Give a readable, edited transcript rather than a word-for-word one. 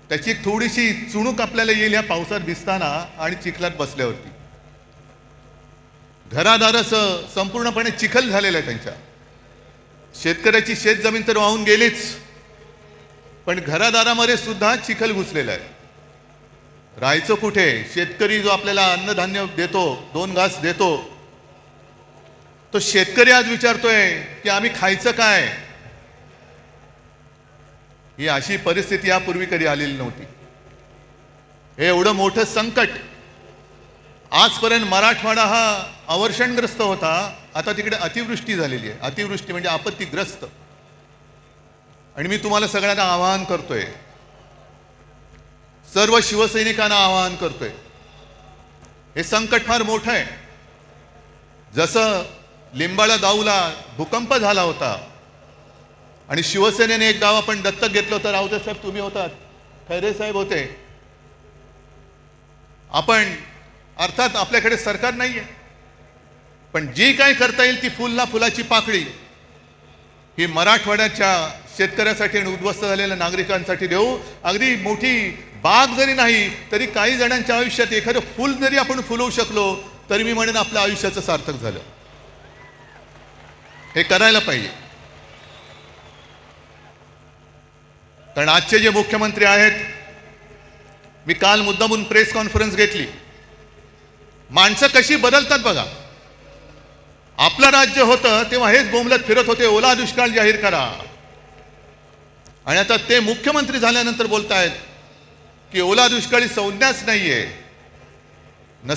त्याची एक थोडीशी चुणूक आपल्याला येईल या पावसात भिजताना आणि चिखलात बसल्यावरती. घरादाराचं संपूर्णपणे चिखल झालेलं आहे त्यांच्या. शेतकऱ्याची शेतजमीन तर वाहून गेलीच, पण घरादारामध्ये सुद्धा चिखल घुसलेला आहे. राहायचं कुठे? शेतकरी जो आपल्याला अन्नधान्य देतो, 2 घास देतो, तो शेतकरी आज विचारतोय की आम्ही खायचं काय? ही अशी परिस्थिती यापूर्वी कधी आलेली नव्हती. हे एवढं मोठं संकट. आजपर्यंत मराठवाडा हा अवर्षणग्रस्त होता, आता तिकडे अतिवृष्टी झालेली आहे. अतिवृष्टी म्हणजे आपत्तीग्रस्त. आणि मी तुम्हाला सगळ्यांना आवाहन करतोय, सर्व शिवसैनिकांना आवाहन करतोय, हे संकट फार मोठं आहे. जसं लिंबाळा दाऊला भूकंप झाला होता आणि शिवसेनेने एक गाव आपण दत्तक घेतलं होतं. राऊते साहेब तुम्ही होतात, खैरे साहेब होते. आपण अर्थात आपल्याकडे सरकार नाहीये, पण जी काय करता येईल ती फुल ना फुलाची पाकळी ही मराठवाड्याच्या शेतकऱ्यासाठी आणि उद्ध्वस्त झालेल्या नागरिकांसाठी देऊ. अगदी मोठी बाग जरी नाही तरी काही जणांच्या आयुष्यात एखादं फुल जरी आपण फुलवू शकलो तरी मी म्हणेन आपल्या आयुष्याचं सार्थक झालं. हे करायला पाहिजे. कारण आजचे जे मुख्यमंत्री आहेत, मी काल मुद्दामून प्रेस कॉन्फरन्स घेतली. माणसं कशी बदलतात बघा. आपलं राज्य होतं तेव्हा हेच बोंबलत फिरत होते, ओला दुष्काळ जाहीर करा. आणि आता ते मुख्यमंत्री झाल्यानंतर बोलतायत की ओला दुष्काळी संज्ञाच नाहीये.